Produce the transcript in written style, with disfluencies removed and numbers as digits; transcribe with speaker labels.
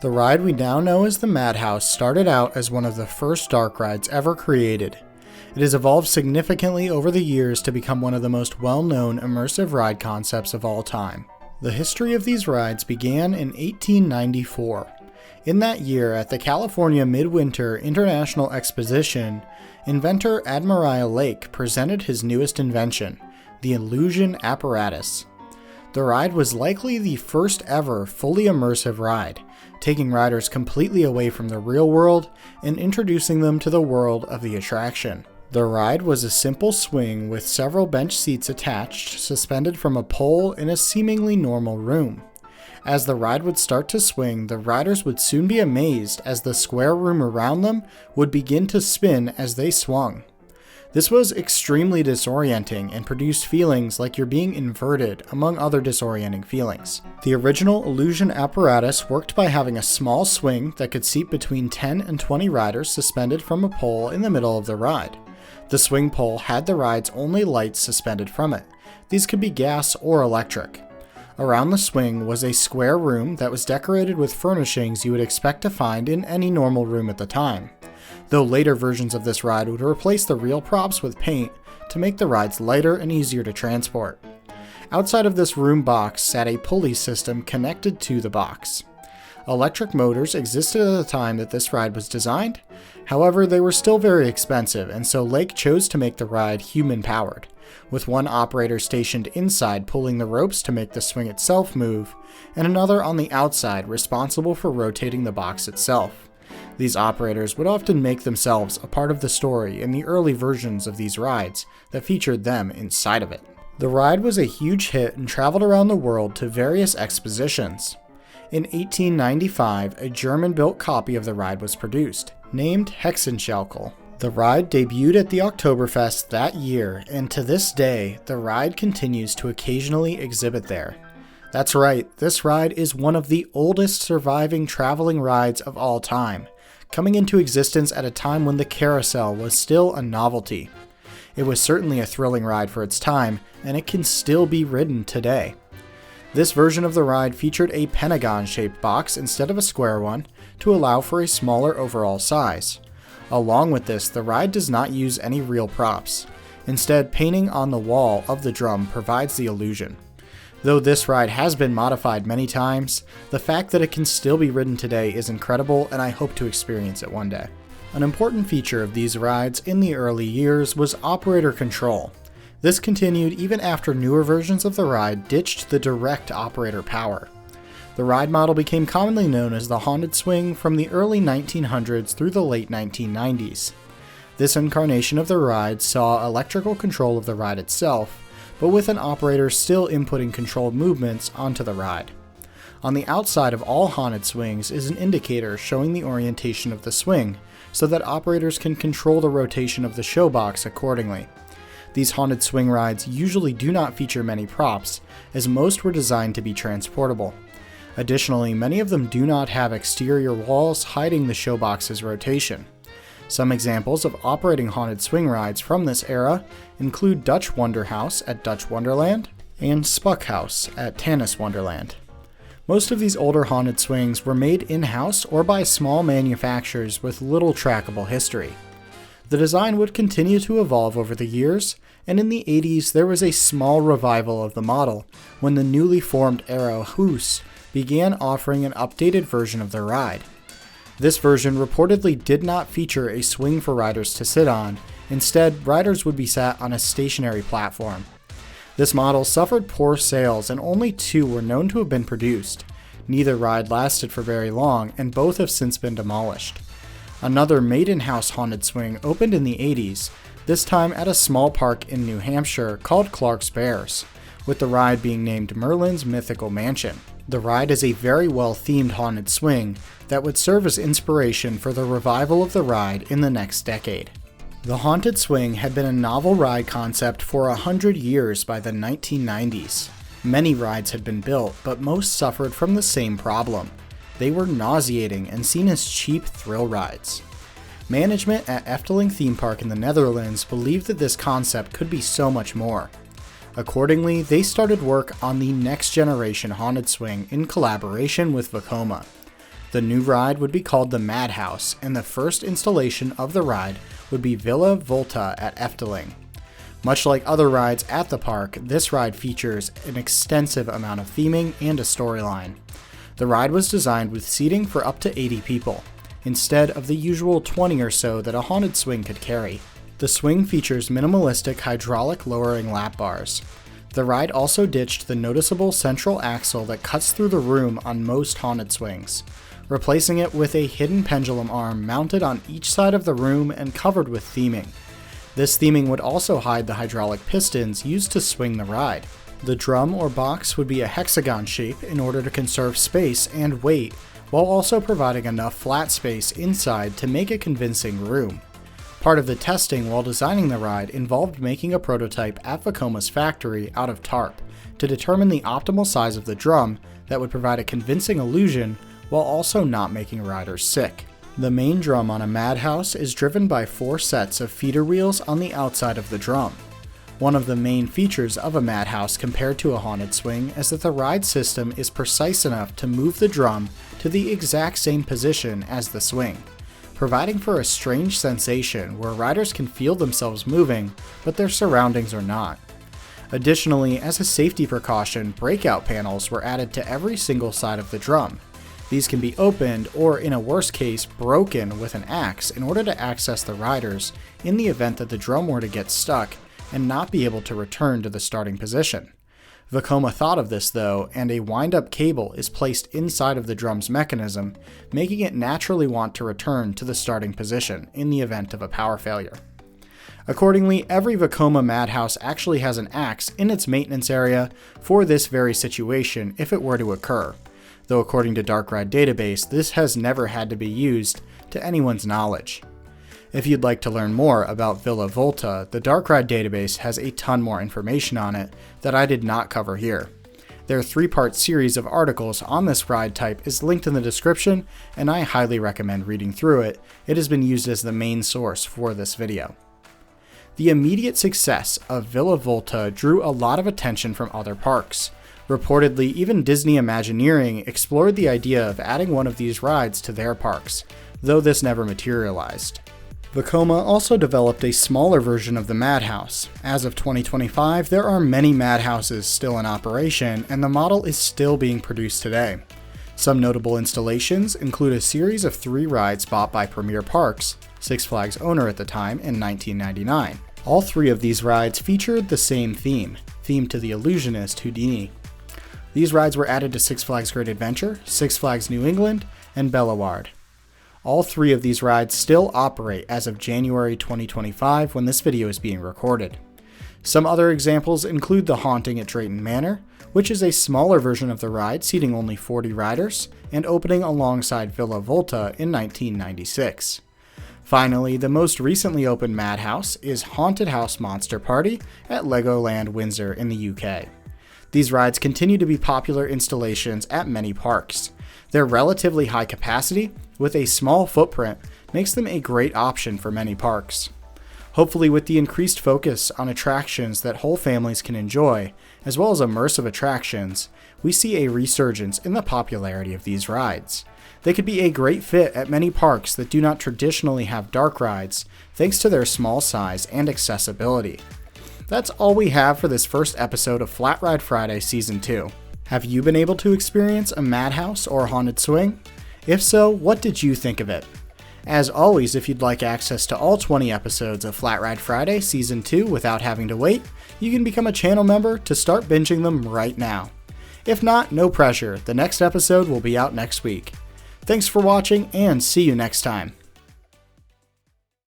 Speaker 1: The ride we now know as the Madhouse started out as one of the first dark rides ever created. It has evolved significantly over the years to become one of the most well-known immersive ride concepts of all time. The history of these rides began in 1894. In that year, at the California Midwinter International Exposition, inventor Admiral Lake presented his newest invention, the illusion apparatus. The ride was likely the first ever fully immersive ride, taking riders completely away from the real world and introducing them to the world of the attraction. The ride was a simple swing with several bench seats attached, suspended from a pole in a seemingly normal room. As the ride would start to swing, the riders would soon be amazed as the square room around them would begin to spin as they swung. This was extremely disorienting and produced feelings like you're being inverted, among other disorienting feelings. The original illusion apparatus worked by having a small swing that could seat between 10 and 20 riders suspended from a pole in the middle of the ride. The swing pole had the ride's only lights suspended from it. These could be gas or electric. Around the swing was a square room that was decorated with furnishings you would expect to find in any normal room at the time, though later versions of this ride would replace the real props with paint to make the rides lighter and easier to transport. Outside of this room box sat a pulley system connected to the box. Electric motors existed at the time that this ride was designed, however they were still very expensive, and so Lake chose to make the ride human-powered, with one operator stationed inside pulling the ropes to make the swing itself move, and another on the outside responsible for rotating the box itself. These operators would often make themselves a part of the story in the early versions of these rides that featured them inside of it. The ride was a huge hit and traveled around the world to various expositions. In 1895, a German-built copy of the ride was produced, named Hexenschaukel. The ride debuted at the Oktoberfest that year, and to this day, the ride continues to occasionally exhibit there. That's right, this ride is one of the oldest surviving traveling rides of all time, coming into existence at a time when the carousel was still a novelty. It was certainly a thrilling ride for its time, and it can still be ridden today. This version of the ride featured a pentagon-shaped box instead of a square one to allow for a smaller overall size. Along with this, the ride does not use any real props. Instead, painting on the wall of the drum provides the illusion. Though this ride has been modified many times, the fact that it can still be ridden today is incredible, and I hope to experience it one day. An important feature of these rides in the early years was operator control. This continued even after newer versions of the ride ditched the direct operator power. The ride model became commonly known as the Haunted Swing from the early 1900s through the late 1990s. This incarnation of the ride saw electrical control of the ride itself, but with an operator still inputting controlled movements onto the ride. On the outside of all Haunted Swings is an indicator showing the orientation of the swing, so that operators can control the rotation of the showbox accordingly. These Haunted Swing rides usually do not feature many props, as most were designed to be transportable. Additionally, many of them do not have exterior walls hiding the showbox's rotation. Some examples of operating Haunted Swing rides from this era include Dutch Wonder House at Dutch Wonderland and Spuck House at Tanis Wonderland. Most of these older Haunted Swings were made in-house or by small manufacturers with little trackable history. The design would continue to evolve over the years, and in the 80s there was a small revival of the model when the newly formed Aerohoos began offering an updated version of the ride. This version reportedly did not feature a swing for riders to sit on. Instead, riders would be sat on a stationary platform. This model suffered poor sales, and only 2 were known to have been produced. Neither ride lasted for very long, and both have since been demolished. Another made-in-house Haunted Swing opened in the 80s, this time at a small park in New Hampshire called Clark's Bears, with the ride being named Merlin's Mythical Mansion. The ride is a very well-themed Haunted Swing that would serve as inspiration for the revival of the ride in the next decade. The Haunted Swing had been a novel ride concept for 100 years by the 1990s. Many rides had been built, but most suffered from the same problem. They were nauseating and seen as cheap thrill rides. Management at Efteling Theme Park in the Netherlands believed that this concept could be so much more. Accordingly, they started work on the next generation Haunted Swing in collaboration with Vekoma. The new ride would be called the Madhouse, and the first installation of the ride would be Villa Volta at Efteling. Much like other rides at the park, this ride features an extensive amount of theming and a storyline. The ride was designed with seating for up to 80 people, instead of the usual 20 or so that a haunted swing could carry. The swing features minimalistic hydraulic lowering lap bars. The ride also ditched the noticeable central axle that cuts through the room on most haunted swings, replacing it with a hidden pendulum arm mounted on each side of the room and covered with theming. This theming would also hide the hydraulic pistons used to swing the ride. The drum or box would be a hexagon shape in order to conserve space and weight, while also providing enough flat space inside to make a convincing room. Part of the testing while designing the ride involved making a prototype at Vekoma's factory out of tarp to determine the optimal size of the drum that would provide a convincing illusion while also not making riders sick. The main drum on a Madhouse is driven by 4 sets of feeder wheels on the outside of the drum. One of the main features of a Madhouse compared to a haunted swing is that the ride system is precise enough to move the drum to the exact same position as the swing, providing for a strange sensation where riders can feel themselves moving, but their surroundings are not. Additionally, as a safety precaution, breakout panels were added to every single side of the drum. These can be opened or, in a worst case, broken with an axe in order to access the riders in the event that the drum were to get stuck and not be able to return to the starting position. Vekoma thought of this though, and a wind-up cable is placed inside of the drum's mechanism, making it naturally want to return to the starting position in the event of a power failure. Accordingly, every Vekoma Madhouse actually has an axe in its maintenance area for this very situation if it were to occur, though according to Dark Ride Database, this has never had to be used to anyone's knowledge. If you'd like to learn more about Villa Volta, the Dark Ride Database has a ton more information on it that I did not cover here. Their 3-part series of articles on this ride type is linked in the description, and I highly recommend reading through it. It has been used as the main source for this video. The immediate success of Villa Volta drew a lot of attention from other parks. Reportedly, even Disney Imagineering explored the idea of adding one of these rides to their parks, though this never materialized. Vekoma also developed a smaller version of the Madhouse. As of 2025, there are many Madhouses still in operation, and the model is still being produced today. Some notable installations include a series of 3 rides bought by Premier Parks, Six Flags owner at the time, in 1999. All 3 of these rides featured the same theme to the illusionist Houdini. These rides were added to Six Flags Great Adventure, Six Flags New England, and Bellewaerde. All 3 of these rides still operate as of January 2025 when this video is being recorded. Some other examples include the Haunting at Drayton Manor, which is a smaller version of the ride seating only 40 riders, and opening alongside Villa Volta in 1996. Finally, the most recently opened Madhouse is Haunted House Monster Party at Legoland Windsor in the UK. These rides continue to be popular installations at many parks. Their relatively high capacity, with a small footprint, makes them a great option for many parks. Hopefully, with the increased focus on attractions that whole families can enjoy, as well as immersive attractions, we see a resurgence in the popularity of these rides. They could be a great fit at many parks that do not traditionally have dark rides, thanks to their small size and accessibility. That's all we have for this first episode of Flat Ride Friday Season 2. Have you been able to experience a Madhouse or haunted swing? If so, what did you think of it? As always, if you'd like access to all 20 episodes of Flat Ride Friday Season 2 without having to wait, you can become a channel member to start binging them right now. If not, no pressure, the next episode will be out next week. Thanks for watching, and see you next time.